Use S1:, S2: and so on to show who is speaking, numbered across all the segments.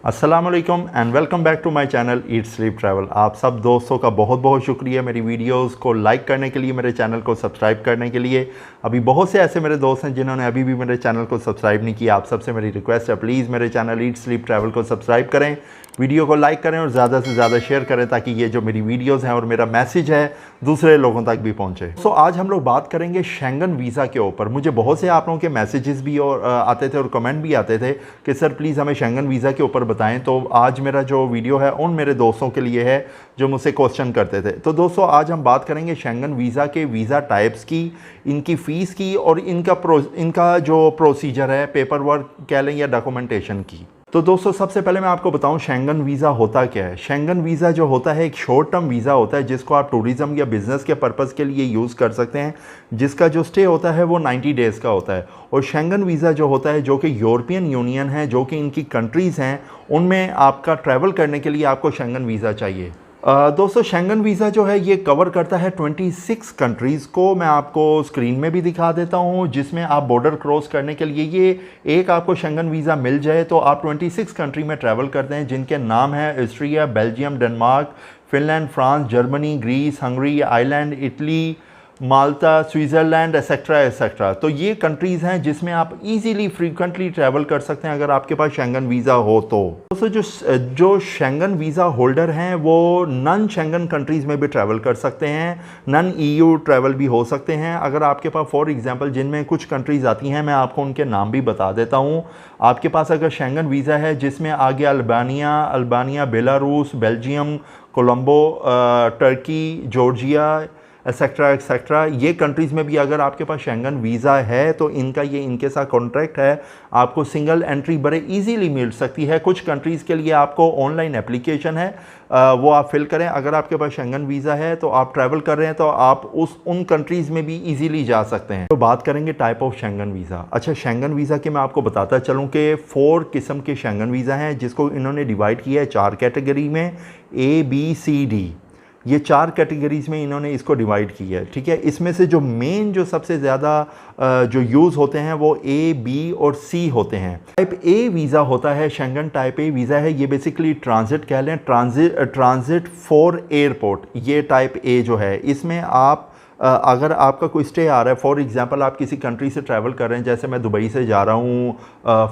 S1: अस्सलाम वालेकुम and welcome back to my channel eat sleep travel. आप सब दोस्तों का बहुत बहुत शुक्रिया मेरी वीडियोस को लाइक करने के लिए, मेरे चैनल को सब्सक्राइब करने के लिए। अभी बहुत से ऐसे मेरे दोस्त हैं जिन्होंने अभी भी मेरे चैनल को सब्सक्राइब नहीं किया। आप सबसे मेरी रिक्वेस्ट है, प्लीज़ मेरे चैनल ईट स्लीप ट्रैवल को सब्सक्राइब करें, वीडियो को लाइक करें और ज़्यादा से ज़्यादा शेयर करें ताकि ये जो मेरी वीडियोज़ हैं और मेरा मैसेज है दूसरे लोगों तक भी पहुँचे। सो आज हम लोग बात करेंगे शेंगन वीज़ा के ऊपर। मुझे बहुत से आप लोगों के मैसेजेस भी और आते थे और कमेंट भी आते थे कि सर प्लीज़ हमें शेंगन वीज़ा के ऊपर बताएं। तो आज मेरा जो वीडियो है उन मेरे दोस्तों के लिए है जो मुझसे क्वेश्चन करते थे। तो दोस्तों आज हम बात करेंगे शेंगन वीज़ा के वीज़ा टाइप्स की, इनकी फ़ीस की और इनका जो प्रोसीजर है, पेपर वर्क कह लें या डॉक्यूमेंटेशन की। तो दोस्तों सबसे पहले मैं आपको बताऊं शेंगन वीज़ा होता क्या है। शेंगन वीज़ा जो होता है एक शॉर्ट टर्म वीज़ा होता है जिसको आप टूरिज़म या बिज़नेस के पर्पज़ के लिए यूज़ कर सकते हैं, जिसका जो स्टे होता है वो 90 डेज़ का होता है। और शेंगन वीज़ा जो होता है, जो कि यूरोपियन यूनियन है, जो कि इनकी कंट्रीज़ हैं, उनमें आपका ट्रैवल करने के लिए आपको शेंगन वीज़ा चाहिए। दोस्तों शेंगन वीज़ा जो है ये कवर करता है 26 कंट्रीज़ को। मैं आपको स्क्रीन में भी दिखा देता हूँ, जिसमें आप बॉर्डर क्रॉस करने के लिए ये एक आपको शेंगन वीज़ा मिल जाए तो आप 26 कंट्री में ट्रैवल करते हैं, जिनके नाम है Austria, Belgium, Denmark, Finland, France, Germany, Greece, Hungary, Ireland, Italy, Malta, Switzerland etcetera etcetera. तो ये कंट्रीज़ हैं जिसमें आप इजीली फ्रीक्वेंटली ट्रैवल कर सकते हैं अगर आपके पास शेंगन वीज़ा हो तो। दोस्तों जो शेंगन वीज़ा होल्डर हैं वो नन शेंगन कंट्रीज़ में भी ट्रैवल कर सकते हैं, नन ईयू ट्रैवल भी हो सकते हैं। अगर आपके पास फॉर एग्जांपल जिनमें कुछ कंट्रीज़ आती हैं, मैं आपको उनके नाम भी बता देता हूँ। आपके पास अगर शेंगन वीज़ा है जिसमें आ गया Albania, Belarus, Belgium, Colombo, Turkey, Georgia etcetera etcetera, ये कंट्रीज़ में भी अगर आपके पास शेंगन वीज़ा है तो इनके साथ कॉन्ट्रैक्ट है, आपको सिंगल एंट्री बड़े इजीली मिल सकती है। कुछ कंट्रीज़ के लिए आपको ऑनलाइन एप्लीकेशन है, वो आप फिल करें। अगर आपके पास शेंगन वीज़ा है तो आप ट्रैवल कर रहे हैं तो आप उन कंट्रीज़ में भी इजीली जा सकते हैं। तो बात करेंगे टाइप ऑफ शेंगन वीज़ा। अच्छा, शेंगन वीज़ा के मैं आपको बताता चलूँ कि 4 किस्म के शेंगन वीज़ा हैं जिसको इन्होंने डिवाइड किया है 4 कैटेगरी में, ABCD। ये 4 कैटेगरीज़ में इन्होंने इसको डिवाइड किया है, ठीक है। इसमें से जो मेन जो सबसे ज़्यादा जो यूज़ होते हैं वो A, B और C होते हैं। टाइप A वीज़ा होता है, शेंगन टाइप A वीज़ा है, ये बेसिकली ट्रांजिट कह लें, ट्रांजिट फॉर एयरपोर्ट। ये टाइप A जो है, इसमें आप अगर आपका कोई स्टे आ रहा है, फॉर एग्जांपल आप किसी कंट्री से ट्रैवल कर रहे हैं, जैसे मैं दुबई से जा रहा हूँ,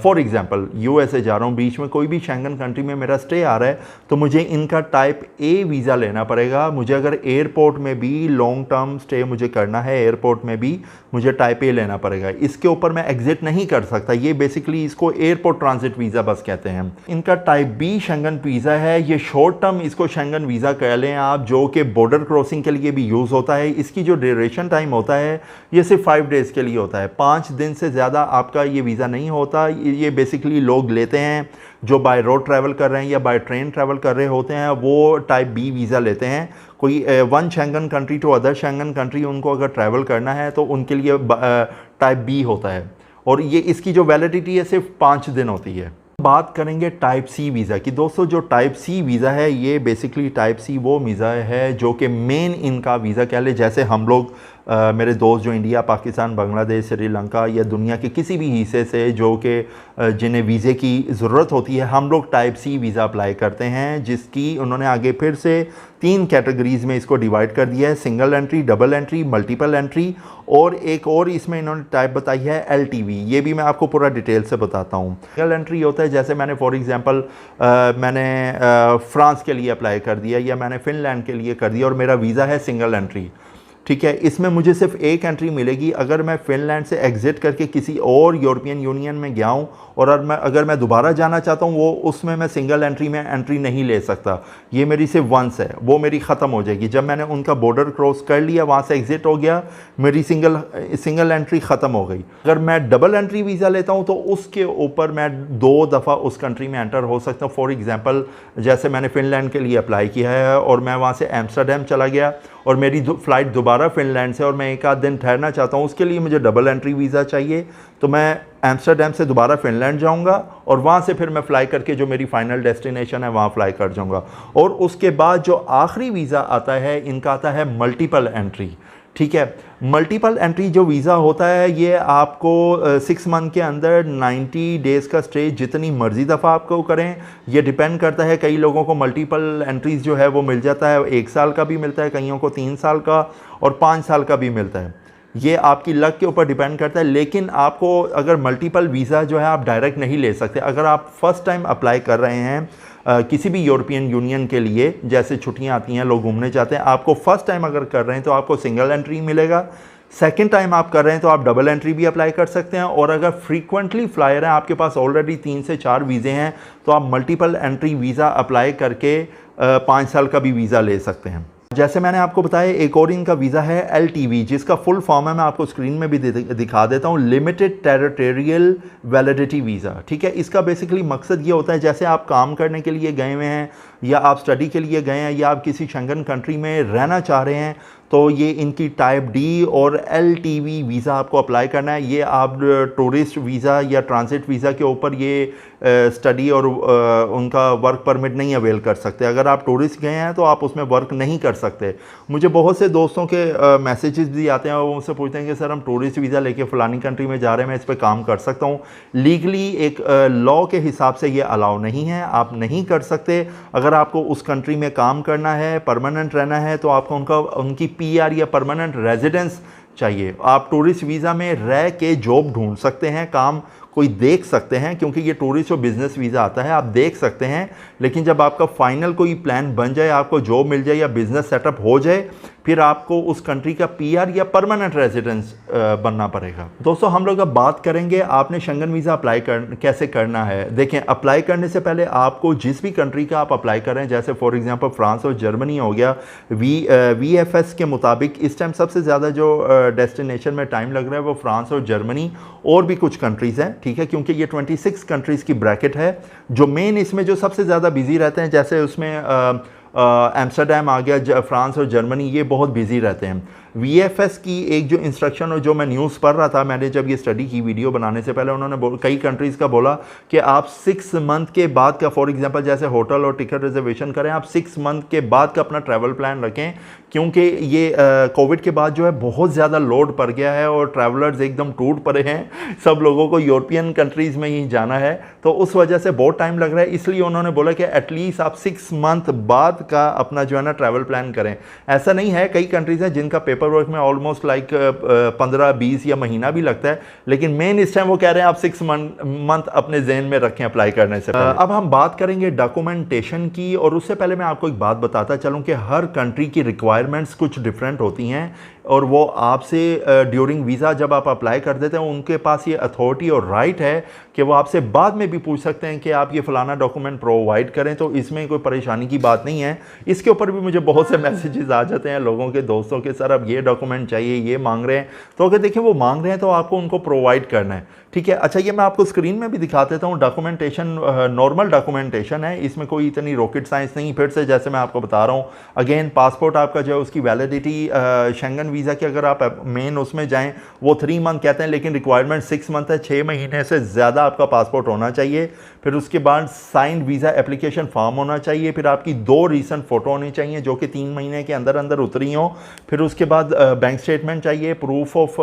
S1: फॉर एग्जांपल USA जा रहा हूँ, बीच में कोई भी शेंगन कंट्री में मेरा स्टे आ रहा है तो मुझे इनका टाइप A वीज़ा लेना पड़ेगा। मुझे अगर एयरपोर्ट में भी लॉन्ग टर्म स्टे मुझे करना है, एयरपोर्ट में भी मुझे टाइप A लेना पड़ेगा। इसके ऊपर मैं एग्जिट नहीं कर सकता। ये बेसिकली इसको एयरपोर्ट ट्रांजिट वीज़ा बस कहते हैं। इनका टाइप B शेंगन वीज़ा है, ये शॉर्ट टर्म इसको शेंगन वीज़ा कह लें आप, जो कि बॉर्डर क्रॉसिंग के लिए भी यूज़ होता है। इसकी जो ड्यूरेशन टाइम होता है ये सिर्फ 5 डेज़ के लिए होता है, 5 दिन से ज़्यादा आपका ये वीज़ा नहीं होता। ये बेसिकली लोग लेते हैं जो बाय रोड ट्रैवल कर रहे हैं या बाय ट्रेन ट्रैवल कर रहे होते हैं, वो टाइप B वीज़ा लेते हैं। कोई one Schengen country to other Schengen country उनको अगर ट्रैवल करना है तो उनके लिए टाइप B होता है और ये इसकी जो वैलिडिटी है सिर्फ 5 दिन होती है। बात करेंगे टाइप C वीज़ा की। दोस्तों जो टाइप C वीज़ा है ये बेसिकली टाइप C वो वीज़ा है जो कि मेन इनका वीज़ा कह ले। जैसे हम लोग मेरे दोस्त जो इंडिया, पाकिस्तान, बांग्लादेश, श्रीलंका या दुनिया के किसी भी हिस्से से जो कि जिन्हें वीज़े की ज़रूरत होती है, हम लोग टाइप C वीज़ा अप्लाई करते हैं, जिसकी उन्होंने आगे फिर से 3 कैटेगरीज़ में इसको डिवाइड कर दिया है, single entry, double entry, multiple entry और एक और इसमें इन्होंने टाइप बताई है LTV। ये भी मैं आपको पूरा डिटेल से बताता हूँ। सिंगल एंट्री होता है, जैसे मैंने फॉर एग्जांपल मैंने फ्रांस के लिए अप्लाई कर दिया या मैंने फिनलैंड के लिए कर दिया और मेरा वीज़ा है सिंगल एंट्री, ठीक है। इसमें मुझे सिर्फ एक एंट्री मिलेगी। अगर मैं फिनलैंड से एग्ज़िट करके किसी और यूरोपियन यूनियन में गया हूँ और अगर मैं दोबारा जाना चाहता हूँ, वो उसमें मैं सिंगल एंट्री में एंट्री नहीं ले सकता। ये मेरी सिर्फ वंस है, वो मेरी ख़त्म हो जाएगी। जब मैंने उनका बॉर्डर क्रॉस कर लिया, वहाँ से एग्ज़िट हो गया, मेरी सिंगल एंट्री ख़त्म हो गई। अगर मैं डबल एंट्री वीज़ा लेता हूँ तो उसके ऊपर मैं 2 दफ़ा उस कंट्री में एंटर हो सकता हूँ। फॉर एग्ज़ाम्पल जैसे मैंने फ़िनलैंड के लिए अप्लाई किया है और मैं वहाँ से एम्स्टर्डम चला गया और मेरी फ़्लाइट दोबारा फ़िनलैंड से और मैं 1 आध दिन ठहरना चाहता हूँ, उसके लिए मुझे डबल एंट्री वीज़ा चाहिए। तो मैं एम्स्टर्डम से दोबारा फ़िनलैंड जाऊँगा और वहाँ से फिर मैं फ़्लाई करके जो मेरी फ़ाइनल डेस्टिनेशन है वहाँ फ़्लाई कर जाऊँगा। और उसके बाद जो आखिरी वीज़ा आता है इनका आता है मल्टीपल एंट्री, ठीक है। मल्टीपल एंट्री जो वीज़ा होता है ये आपको 6 मंथ के अंदर 90 डेज़ का स्टे जितनी मर्ज़ी दफ़ा आपको करें, ये डिपेंड करता है। कई लोगों को मल्टीपल एंट्रीज़ जो है वो मिल जाता है, 1 साल का भी मिलता है, कईयों को 3 साल का और 5 साल का भी मिलता है। ये आपकी लक के ऊपर डिपेंड करता है। लेकिन आपको अगर मल्टीपल वीज़ा जो है आप डायरेक्ट नहीं ले सकते। अगर आप फर्स्ट टाइम अप्लाई कर रहे हैं किसी भी यूरोपियन यूनियन के लिए, जैसे छुट्टियां आती हैं, लोग घूमने जाते हैं, आपको फर्स्ट टाइम अगर कर रहे हैं तो आपको सिंगल एंट्री मिलेगा। सेकंड टाइम आप कर रहे हैं तो आप डबल एंट्री भी अप्लाई कर सकते हैं। और अगर फ्रीक्वेंटली फ्लायर हैं, आपके पास ऑलरेडी 3 से 4 वीज़े हैं, तो आप मल्टीपल एंट्री वीज़ा अप्लाई करके 5 साल का भी वीज़ा ले सकते हैं। जैसे मैंने आपको बताया, एक और इनका वीज़ा है LTV, जिसका फुल फॉर्म है मैं आपको स्क्रीन में भी दिखा देता हूँ, लिमिटेड टेरिटोरियल वैलिडिटी वीज़ा। ठीक है, इसका बेसिकली मकसद ये होता है, जैसे आप काम करने के लिए गए हुए हैं या आप स्टडी के लिए गए हैं या आप किसी शेंगन कंट्री में रहना चाह रहे हैं, तो ये इनकी टाइप D और LTV वीज़ा आपको अप्लाई करना है। ये आप टूरिस्ट वीज़ा या ट्रांजिट वीज़ा के ऊपर ये स्टडी और उनका वर्क परमिट नहीं अवेल कर सकते। अगर आप टूरिस्ट गए हैं तो आप उसमें वर्क नहीं कर सकते। मुझे बहुत से दोस्तों के मैसेजेस भी आते हैं और वो मुझसे पूछते हैं कि सर हम टूरिस्ट वीज़ा लेके फ़लानी कंट्री में जा रहे हैं, मैं इस पर काम कर सकता हूँ? लीगली एक लॉ के हिसाब से ये अलाउ नहीं है, आप नहीं कर सकते। अगर आपको उस कंट्री में काम करना है, परमानेंट रहना है, तो आपको उनकी PR या परमानेंट रेजिडेंस चाहिए। आप टूरिस्ट वीज़ा में रह के जॉब ढूंढ सकते हैं, काम कोई देख सकते हैं, क्योंकि ये टूरिस्ट और बिज़नेस वीज़ा आता है, आप देख सकते हैं। लेकिन जब आपका फाइनल कोई प्लान बन जाए, आपको जॉब मिल जाए या बिज़नेस सेटअप हो जाए, फिर आपको उस कंट्री का PR या परमानेंट रेजिडेंस बनना पड़ेगा। दोस्तों, हम लोग अब बात करेंगे आपने शेंगन वीज़ा अप्लाई कैसे करना है। देखें, अप्लाई करने से पहले आपको जिस भी कंट्री का आप अप्लाई कर रहे हैं, जैसे फॉर एग्जांपल फ्रांस और जर्मनी हो गया, VFS के मुताबिक इस टाइम सबसे ज़्यादा जो डेस्टिनेशन में टाइम लग रहा है वो फ्रांस और जर्मनी और भी कुछ कंट्रीज़ हैं। ठीक है, क्योंकि ये 26 कंट्रीज़ की ब्रैकेट है। जो मेन इसमें जो सबसे ज़्यादा बिजी रहते हैं, जैसे उसमें एम्स्टर्डम आ गया, फ्रांस और जर्मनी, ये बहुत बिजी रहते हैं। VFS की एक जो इंस्ट्रक्शन और जो मैं न्यूज़ पढ़ रहा था, मैंने जब ये स्टडी की वीडियो बनाने से पहले, उन्होंने कई कंट्रीज़ का बोला कि आप 6 मंथ के बाद का, फॉर एग्जांपल जैसे होटल और टिकट रिजर्वेशन करें, आप 6 मंथ के बाद का अपना ट्रैवल प्लान रखें, क्योंकि ये कोविड के बाद जो है बहुत ज़्यादा लोड पड़ गया है और ट्रैवलर्स एकदम टूट पड़े हैं। सब लोगों को यूरोपियन कंट्रीज़ में ही जाना है, तो उस वजह से बहुत टाइम लग रहा है। इसलिए उन्होंने बोला कि एटलीस्ट आप 6 मंथ बाद का अपना जो है ना ट्रैवल प्लान करें। ऐसा नहीं है, कई कंट्रीज़ हैं जिनका पेपर वर्क में ऑलमोस्ट लाइक 15-20 या महीना भी लगता है, लेकिन मेन इस टाइम वो कह रहे हैं आप 6 मंथ अपने जहन में रखें अप्लाई करने से पहले। अब हम बात करेंगे डॉक्यूमेंटेशन की, और उससे पहले मैं आपको एक बात बताता चलूं कि हर कंट्री की रिक्वायरमेंट्स कुछ डिफरेंट होती हैं, और वो आपसे ड्यूरिंग वीज़ा जब आप अप्लाई कर देते हैं, उनके पास ये अथॉरिटी और राइट है कि वो आपसे बाद में भी पूछ सकते हैं कि आप ये फ़लाना डॉक्यूमेंट प्रोवाइड करें। तो इसमें कोई परेशानी की बात नहीं है। इसके ऊपर भी मुझे बहुत से मैसेजेस आ जाते हैं लोगों के, दोस्तों के, सर अब ये डॉक्यूमेंट चाहिए, ये मांग रहे हैं। तो अगर देखिए वो मांग रहे हैं तो आपको उनको प्रोवाइड करना है। ठीक है, अच्छा ये मैं आपको स्क्रीन में भी दिखा देता हूँ। डॉक्यूमेंटेशन नॉर्मल डॉक्यूमेंटेशन है, इसमें कोई इतनी रॉकेट साइंस नहीं। फिर से जैसे मैं आपको बता रहा हूँ, अगेन पासपोर्ट आपका जो है उसकी वैलिडिटी शेंगन वीज़ा की अगर आप मेन उसमें जाएं वो 3 मंथ कहते हैं, लेकिन रिक्वायरमेंट 6 मंथ है। 6 महीने से ज़्यादा आपका पासपोर्ट होना चाहिए। फिर उसके बाद साइंड वीज़ा एप्लीकेशन फॉर्म होना चाहिए। फिर आपकी 2 रीसेंट फ़ोटो होनी चाहिए जो कि 3 महीने के अंदर अंदर उतरी हो। फिर उसके बाद बैंक स्टेटमेंट चाहिए, proof of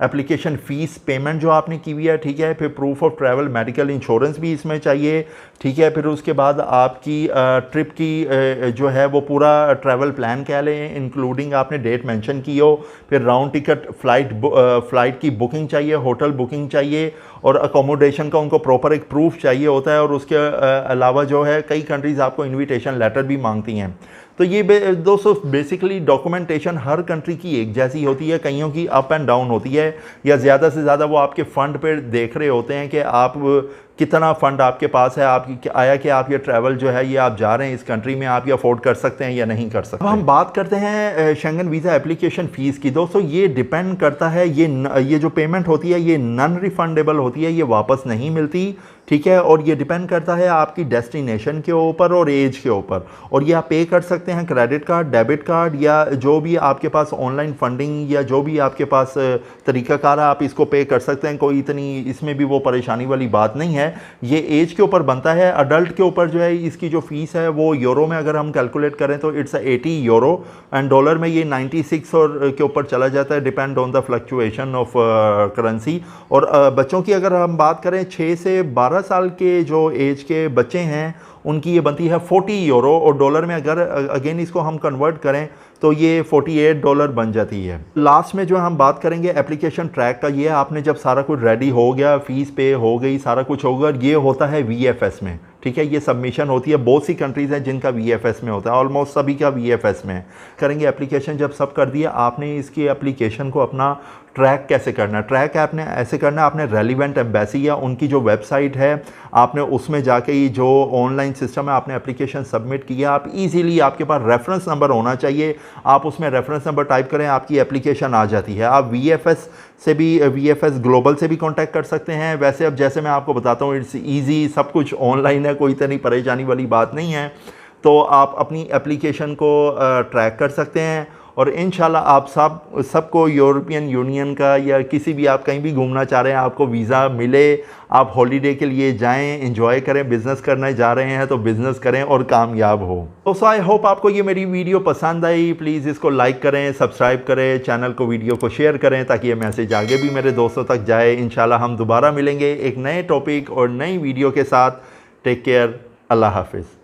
S1: application fees payment जो आपने की हुई है। ठीक है, फिर proof of travel medical insurance भी इसमें चाहिए। ठीक है, फिर उसके बाद आपकी ट्रिप की जो है वो पूरा ट्रैवल प्लान कह लें, इंक्लूडिंग आपने डेट मेंशन की हो। फिर राउंड टिकट फ़्लाइट की बुकिंग चाहिए, होटल बुकिंग चाहिए, और अकोमोडेशन का उनको प्रॉपर एक प्रूफ चाहिए होता है। और उसके अलावा जो है कई कंट्रीज़ आपको इन्विटेशन लेटर भी मांगती हैं। तो ये दोस्तों बेसिकली डॉक्यूमेंटेशन हर कंट्री की एक जैसी होती है, कईयों की अप एंड डाउन होती है, या ज़्यादा से ज़्यादा वो आपके फ़ंड पे देख रहे होते हैं कि आप कितना फ़ंड आपके पास है, आपकी आया कि आप ये ट्रैवल जो है ये आप जा रहे हैं इस कंट्री में, आप ये अफोर्ड कर सकते हैं या नहीं कर सकते। अब हम बात करते हैं शेंगन वीज़ा एप्लीकेशन फ़ीस की। दोस्तों ये डिपेंड करता है, ये जो पेमेंट होती है ये नॉन रिफंडेबल होती है, ये वापस नहीं मिलती। ठीक है। और ये डिपेंड करता है आपकी डेस्टिनेशन के ऊपर और एज के ऊपर। और ये आप पे कर सकते हैं क्रेडिट कार्ड, डेबिट कार्ड या जो भी आपके पास ऑनलाइन फंडिंग या जो भी आपके पास तरीक़ाकार है आप इसको पे कर सकते हैं। कोई इतनी इसमें भी वो परेशानी वाली बात नहीं है। ये एज के ऊपर बनता है। अडल्ट के ऊपर जो है इसकी जो फ़ीस है वो यूरो में अगर हम कैलकुलेट करें तो इट्स 80 यूरो एंड डॉलर में ये 96 और के ऊपर चला जाता है, depend on the fluctuation of currency. और बच्चों की अगर हम बात करें 6 से 12 साल के जो एज के बच्चे हैं उनकी ये बनती है 40 यूरो और डॉलर में अगर अगेन इसको हम कन्वर्ट करें तो ये 48 डॉलर बन जाती है। लास्ट में जो हम बात करेंगे एप्लीकेशन ट्रैक का, ये आपने जब सारा कुछ रेडी हो गया, फ़ीस पे हो गई, सारा कुछ होगा, ये होता है VFS में। ठीक है, ये सबमिशन होती है। बहुत सी कंट्रीज़ हैं जिनका VFS में होता है, ऑलमोस्ट सभी का VFS में करेंगे। एप्लीकेशन जब सब कर दिया, आपने इसकी एप्लीकेशन को अपना ट्रैक कैसे करना है? ट्रैक आपने ऐसे करना है, आपने रेलिवेंट एम्बेसी या उनकी जो वेबसाइट है आपने उसमें जाके ही जो ऑनलाइन सिस्टम है आपने एप्लीकेशन सबमिट किया, आप इजीली आपके पास रेफरेंस नंबर होना चाहिए, आप उसमें रेफरेंस नंबर टाइप करें, आपकी एप्लीकेशन आ जाती है। आप VFS से भी, VFS ग्लोबल से भी कांटेक्ट कर सकते हैं। वैसे अब जैसे मैं आपको बताता हूँ इट्स ईजी, सब कुछ ऑनलाइन है, कोई इतनी परेशानी वाली बात नहीं है। तो आप अपनी एप्लीकेशन को ट्रैक कर सकते हैं और इंशाल्लाह आप सबको यूरोपियन यूनियन का या किसी भी, आप कहीं भी घूमना चाह रहे हैं, आपको वीज़ा मिले, आप हॉलीडे के लिए जाएं, एंजॉय करें। बिज़नेस करने जा रहे हैं तो बिज़नेस करें और कामयाब हो। तो आई होप आपको ये मेरी वीडियो पसंद आई। प्लीज़ इसको लाइक करें, सब्सक्राइब करें, चैनल को, वीडियो को शेयर करें ताकि ये मैसेज आगे भी मेरे दोस्तों तक जाए। इंशाल्लाह हम दोबारा मिलेंगे एक नए टॉपिक और नई वीडियो के साथ। टेक केयर, अल्लाह हाफिज़।